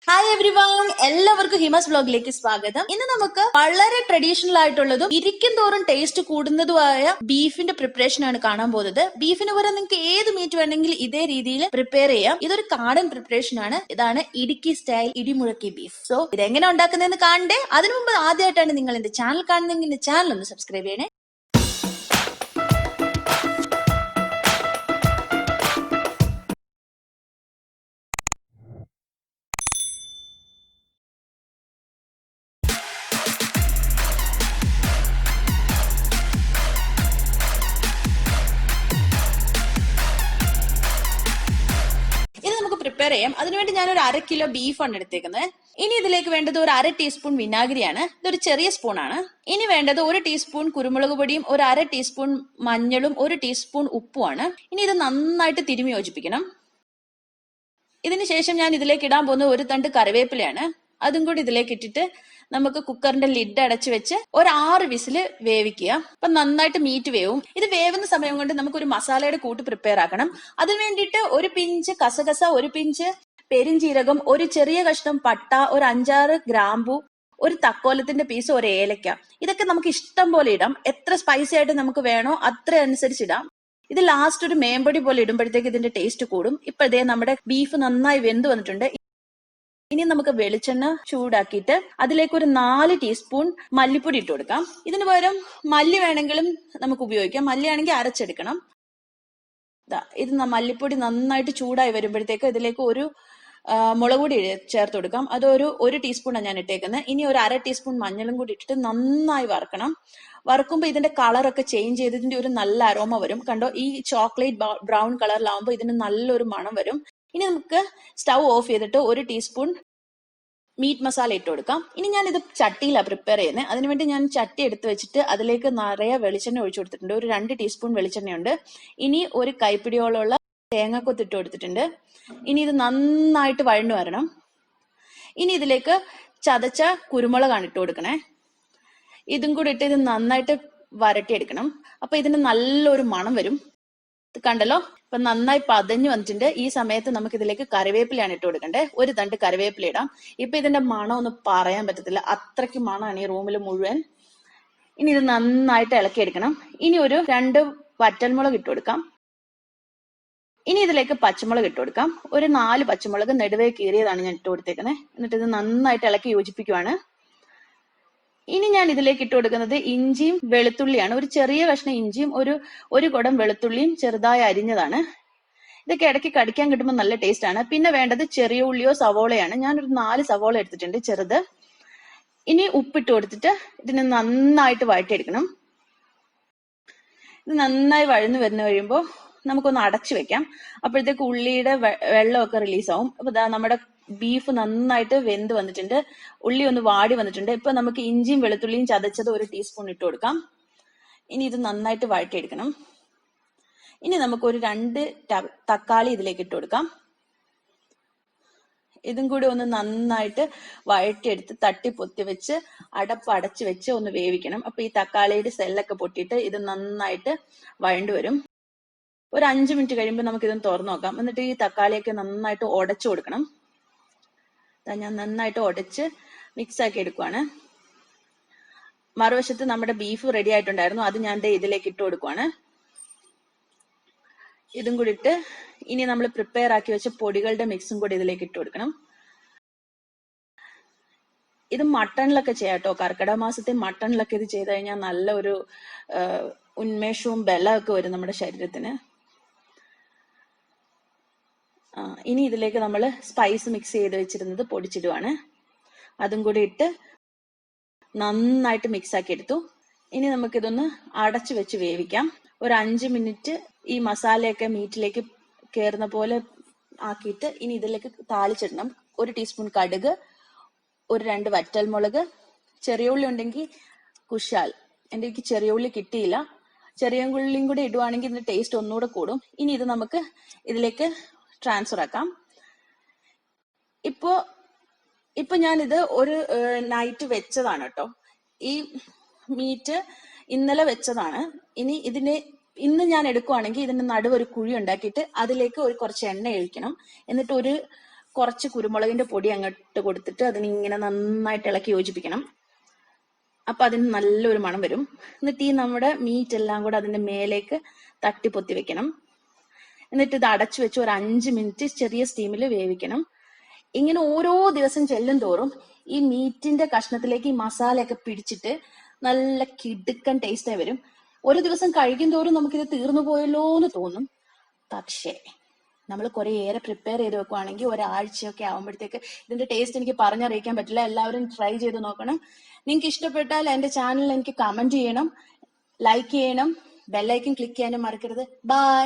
Hi everyone, എല്ലാവർക്കും ഹിമസ് വ്ലോഗിലേക്ക് സ്വാഗതം. ഇന്ന് നമുക്ക് വളരെ ട്രഡീഷണൽ ആയിട്ടുള്ളതും ഇരിക്കും തോറും ടേസ്റ്റ് കൂടുന്നതുമായ ബീഫിന്റെ പ്രിപ്പറേഷൻ ആണ് കാണാൻ പോകുന്നത്. ബീഫിന് പകരം നിങ്ങൾക്ക് ഏത് മീറ്റ് വേണമെങ്കിൽ ഇതേ രീതിയിൽ പ്രിപ്പയർ ചെയ്യാം. ഇതൊരു കാടൻ പ്രിപ്പറേഷൻ ആണ്. ഇതാണ് ഇടുക്കി സ്റ്റൈൽ ഇടിമുഴക്കി ബീഫ്. സോ ഇതെങ്ങനെ ഉണ്ടാക്കുന്നതെന്ന് കാണണ്ടേ? അതിനു മുമ്പ് ആദ്യമായിട്ടാണ് നിങ്ങൾ എന്റെ ചാനൽ കാണുന്നതെങ്കിൽ എന്റെ ചാനൽ ഒന്ന് സബ്സ്ക്രൈബ് ചെയ്യണേ. പ്രിപ്പയർ ചെയ്യാം. അതിനുവേണ്ടി ഞാൻ ഒരു 1/2 കിലോ ബീഫാണ് എടുത്തേക്കുന്നത്. ഇനി ഇതിലേക്ക് വേണ്ടത് ഒരു 1/2 ടീസ്പൂൺ വിനാഗിരിയാണ്. ഇതൊരു ചെറിയ സ്പൂണാണ്. ഇനി വേണ്ടത് 1 ടീസ്പൂൺ കുരുമുളക് പൊടിയും 1/2 ടീസ്പൂൺ മഞ്ഞളും 1 ടീസ്പൂൺ ഉപ്പുമാണ്. ഇനി ഇത് നന്നായിട്ട് തിരുമി യോജിപ്പിക്കണം. ഇതിന് ശേഷം ഞാൻ ഇതിലേക്ക് ഇടാൻ പോകുന്ന ഒരു തണ്ട് കറിവേപ്പിലയാണ്. അതും കൂടി ഇതിലേക്ക് ഇട്ടിട്ട് നമുക്ക് കുക്കറിന്റെ ലിഡ് അടച്ചു വെച്ച് ഒരു 6 വിസിൽ വേവിക്കുക. അപ്പൊ നന്നായിട്ട് മീറ്റ് വേവും. ഇത് വേവുന്ന സമയം കൊണ്ട് നമുക്ക് ഒരു മസാലയുടെ കൂട്ട് പ്രിപ്പയർ ആക്കണം. അതിന് വേണ്ടിയിട്ട് ഒരു പിഞ്ച് കസകസ, ഒരു പിഞ്ച് പെരിഞ്ചീരകം, ഒരു ചെറിയ കഷ്ണം പട്ട, ഒരു 5-6 ഗ്രാമ്പു, ഒരു തക്കോലത്തിന്റെ പീസ്, ഒരു ഏലക്ക. ഇതൊക്കെ നമുക്ക് ഇഷ്ടം പോലെ ഇടാം. എത്ര സ്പൈസി ആയിട്ട് നമുക്ക് വേണോ അത്ര അനുസരിച്ച് ഇടാം. ഇത് ലാസ്റ്റ് ഒരു മേമ്പൊടി പോലെ ഇടുമ്പോഴത്തേക്ക് ഇതിന്റെ ടേസ്റ്റ് കൂടും. ഇപ്പൊ ഇതേ നമ്മുടെ ബീഫ് നന്നായി വെന്ത് വന്നിട്ടുണ്ട്. ഇനി നമുക്ക് വെളിച്ചെണ്ണ ചൂടാക്കിയിട്ട് അതിലേക്ക് ഒരു 4 ടീസ്പൂൺ മല്ലിപ്പൊടി ഇട്ട് കൊടുക്കാം. ഇതിന് പകരം മല്ലി വേണമെങ്കിലും നമുക്ക് ഉപയോഗിക്കാം. മല്ലിയാണെങ്കിൽ അരച്ചെടുക്കണം. ഇത് മല്ലിപ്പൊടി നന്നായിട്ട് ചൂടായി വരുമ്പോഴത്തേക്ക് ഇതിലേക്ക് ഒരു മുളക് പൊടി ചേർത്ത് കൊടുക്കാം. അതൊരു 1 ടീസ്പൂണാണ് ഞാൻ ഇട്ടേക്കുന്നത്. ഇനി ഒരു 1/2 ടീസ്പൂൺ മഞ്ഞളും കൂടി ഇട്ടിട്ട് നന്നായി വറക്കണം. വറുക്കുമ്പോൾ ഇതിന്റെ കളറൊക്കെ ചേഞ്ച് ചെയ്ത് ഇതിന്റെ ഒരു നല്ല അരോമ വരും. കണ്ടോ, ഈ ചോക്ലേറ്റ് ബ്രൗൺ കളറിലാവുമ്പോൾ ഇതിന് നല്ലൊരു മണം വരും. ഇനി നമുക്ക് സ്റ്റൗ ഓഫ് ചെയ്തിട്ട് 1 ടീസ്പൂൺ മീറ്റ് മസാല ഇട്ട് കൊടുക്കാം. ഇനി ഞാൻ ഇത് ചട്ടിയിലാണ് പ്രിപ്പയർ ചെയ്യുന്നത്. അതിനുവേണ്ടി ഞാൻ ചട്ടി എടുത്ത് വെച്ചിട്ട് അതിലേക്ക് നിറയെ വെളിച്ചെണ്ണ ഒഴിച്ചു കൊടുത്തിട്ടുണ്ട്. ഒരു 2 ടീസ്പൂൺ വെളിച്ചെണ്ണയുണ്ട്. ഇനി ഒരു കൈപ്പിടിയോളമുള്ള തേങ്ങാക്കൊത്ത് ഇട്ട് കൊടുത്തിട്ടുണ്ട്. ഇനി ഇത് നന്നായിട്ട് വഴന്നു വരണം. ഇനി ഇതിലേക്ക് ചതച്ച കുരുമുളകാണ് ഇട്ട് കൊടുക്കണേ. ഇതും കൂടി ഇട്ട് ഇത് നന്നായിട്ട് വരട്ടിയെടുക്കണം. അപ്പൊ ഇതിന് നല്ലൊരു മണം വരും. കണ്ടല്ലോ, ഇപ്പൊ നന്നായി പതഞ്ഞു വന്നിട്ടുണ്ട്. ഈ സമയത്ത് നമുക്ക് ഇതിലേക്ക് കറിവേപ്പിലയാണ് ഇട്ട് കൊടുക്കേണ്ടത്. ഒരു തണ്ട് കറിവേപ്പില ഇടാം. ഇപ്പൊ ഇതിന്റെ മണം ഒന്നും പറയാൻ പറ്റത്തില്ല, അത്രയ്ക്ക് മണമാണ് ഈ റൂമിൽ മുഴുവൻ. ഇനി ഇത് നന്നായിട്ട് ഇളക്കിയെടുക്കണം. ഇനി ഒരു 2 വറ്റൽമുളക് ഇട്ട് കൊടുക്കാം. ഇനി ഇതിലേക്ക് പച്ചമുളക് ഇട്ട് കൊടുക്കാം. ഒരു 4 പച്ചമുളക് നെടുവേ കീറിയതാണ് ഞാൻ ഇട്ട് കൊടുത്തേക്കുന്നത്. എന്നിട്ട് ഇത് നന്നായിട്ട് ഇളക്കി യോജിപ്പിക്കുവാണ്. ഇനി ഞാൻ ഇതിലേക്ക് ഇട്ട് കൊടുക്കുന്നത് ഇഞ്ചിയും വെളുത്തുള്ളിയാണ്. ഒരു ചെറിയ കഷ്ണം ഇഞ്ചിയും ഒരു കുടം വെളുത്തുള്ളിയും ചെറുതായി അരിഞ്ഞതാണ്. ഇതൊക്കെ ഇടയ്ക്ക് കടിക്കാൻ കിട്ടുമ്പോൾ നല്ല ടേസ്റ്റ് ആണ്. പിന്നെ വേണ്ടത് ചെറിയ ഉള്ളിയോ സവോളയാണ്. ഞാനൊരു 4 സവോള എടുത്തിട്ടുണ്ട്, ചെറുത്. ഇനി ഉപ്പിട്ട് കൊടുത്തിട്ട് ഇതിനെ നന്നായിട്ട് വഴറ്റിയെടുക്കണം. ഇത് നന്നായി വഴന്നു വരുന്ന കഴിയുമ്പോൾ നമുക്കൊന്ന് അടച്ചു വെക്കാം. അപ്പോഴത്തേക്ക് ഉള്ളിയുടെ വെള്ളമൊക്കെ റിലീസ് ആവും. അപ്പൊ നമ്മുടെ ബീഫ് നന്നായിട്ട് വെന്ത് വന്നിട്ടുണ്ട്. ഉള്ളി ഒന്ന് വാടി വന്നിട്ടുണ്ട്. ഇപ്പൊ നമുക്ക് ഇഞ്ചിയും വെളുത്തുള്ളിയും ചതച്ചത് 1 ടീസ്പൂൺ ഇട്ട് കൊടുക്കാം. ഇനി ഇത് നന്നായിട്ട് വഴറ്റിയെടുക്കണം. ഇനി നമുക്ക് ഒരു 2 തക്കാളി ഇതിലേക്ക് ഇട്ട് കൊടുക്കാം. ഇതും കൂടി ഒന്ന് നന്നായിട്ട് വഴറ്റിയെടുത്ത് തട്ടി പൊത്തി വെച്ച് അടച്ച് വെച്ച് ഒന്ന് വേവിക്കണം. അപ്പൊ ഈ തക്കാളിയുടെ സെല്ലൊക്കെ പൊട്ടിയിട്ട് ഇത് നന്നായിട്ട് വഴണ്ടു വരും. ഒരു 5 മിനിറ്റ് കഴിയുമ്പോൾ നമുക്ക് ഇതൊന്ന് തുറന്നു നോക്കാം. എന്നിട്ട് ഈ തക്കാളിയൊക്കെ നന്നായിട്ട് ഉടച്ചു കൊടുക്കണം. ഞാൻ നന്നായിട്ട് ഉടച്ച് മിക്സ് ആക്കി എടുക്കുവാണ്. മറുവശത്ത് നമ്മുടെ ബീഫ് റെഡി ആയിട്ടുണ്ടായിരുന്നു. അത് ഞാൻ ഇതിലേക്ക് ഇട്ട് കൊടുക്കുവാണ്. ഇതും കൂടി ഇട്ട് ഇനി നമ്മൾ പ്രിപ്പയർ ആക്കി വെച്ച പൊടികളുടെ മിക്സും കൂടി ഇതിലേക്ക് ഇട്ട് കൊടുക്കണം. ഇത് മട്ടണിലൊക്കെ ചെയ്യാം കേട്ടോ. കർക്കിടക മാസത്തെ മട്ടണിലൊക്കെ ഇത് ചെയ്ത് കഴിഞ്ഞാൽ നല്ല ഒരു ഉന്മേഷവും ബലമൊക്കെ വരും നമ്മുടെ ശരീരത്തിന്. ഇനി ഇതിലേക്ക് നമ്മൾ സ്പൈസ് മിക്സ് ചെയ്ത് വെച്ചിരുന്നത് പൊടിച്ചിടുവാണ്. അതും കൂടി ഇട്ട് നന്നായിട്ട് മിക്സ് ആക്കി എടുത്തു. ഇനി നമുക്കിതൊന്ന് അടച്ചു വെച്ച് വേവിക്കാം. ഒരു 5 മിനിറ്റ് ഈ മസാലയൊക്കെ മീറ്റിലേക്ക് കയറുന്ന പോലെ ആക്കിയിട്ട് ഇനി ഇതിലേക്ക് താളിച്ചിടണം. 1 ടീസ്പൂൺ കടുക്, ഒരു 2 വറ്റൽമുളക്, ചെറിയ ഉള്ളി ഉണ്ടെങ്കിൽ കുശാൽ. എനിക്ക് ചെറിയ ഉള്ളി കിട്ടിയില്ല. ചെറിയ ഉള്ളിയും കൂടി ഇടുവാണെങ്കിൽ ഇതിന്റെ ടേസ്റ്റ് ഒന്നുകൂടെ കൂടും. ഇനി ഇത് നമുക്ക് ഇതിലേക്ക് ട്രാൻസ്ഫർ ആക്കാം. ഇപ്പൊ ഞാനിത് ഒരു നൈറ്റ് വെച്ചതാണ് കേട്ടോ. ഈ മീറ്റ് ഇന്നലെ വെച്ചതാണ്. ഇന്ന് ഞാൻ എടുക്കുവാണെങ്കിൽ ഇതിന്റെ നടുവ് ഒരു കുഴി ഉണ്ടാക്കിയിട്ട് അതിലേക്ക് കുറച്ച് എണ്ണ ഒഴിക്കണം. എന്നിട്ട് ഒരു കുറച്ച് കുരുമുളകിന്റെ പൊടി അങ്ങോട്ട് കൊടുത്തിട്ട് അതിനിങ്ങനെ നന്നായിട്ട് ഇളക്കി യോജിപ്പിക്കണം. അപ്പൊ അതിന് നല്ലൊരു മണം വരും. എന്നിട്ട് ഈ നമ്മുടെ മീറ്റ് എല്ലാം കൂടെ അതിന്റെ മേലേക്ക് തട്ടിപ്പൊത്തി വെക്കണം. എന്നിട്ട് ഇത് അടച്ചു വെച്ച് ഒരു 5 മിനിറ്റ് ചെറിയ സ്റ്റീമിൽ വേവിക്കണം. ഇങ്ങനെ ഓരോ ദിവസം ചെല്ലും തോറും ഈ മീറ്റിന്റെ കഷ്ണത്തിലേക്ക് ഈ മസാലയൊക്കെ പിടിച്ചിട്ട് നല്ല കിടുക്കൻ ടേസ്റ്റായി വരും. ഒരു ദിവസം കഴിക്കും തോറും നമുക്കിത് തീർന്നു പോയല്ലോ എന്ന് തോന്നും. പക്ഷേ നമ്മൾ കുറേയേറെ പ്രിപ്പയർ ചെയ്ത് വെക്കുവാണെങ്കിൽ ഒരാഴ്ചയൊക്കെ ആകുമ്പോഴത്തേക്ക് ഇതിന്റെ ടേസ്റ്റ് എനിക്ക് പറഞ്ഞറിയിക്കാൻ പറ്റില്ല. എല്ലാവരും ട്രൈ ചെയ്ത് നോക്കണം. നിങ്ങൾക്ക് ഇഷ്ടപ്പെട്ടാൽ എന്റെ ചാനൽ എനിക്ക് കമന്റ് ചെയ്യണം, ലൈക്ക് ചെയ്യണം, ബെല്ലൈക്കൺ ക്ലിക്ക് ചെയ്യാനും മറക്കരുത്. ബൈ.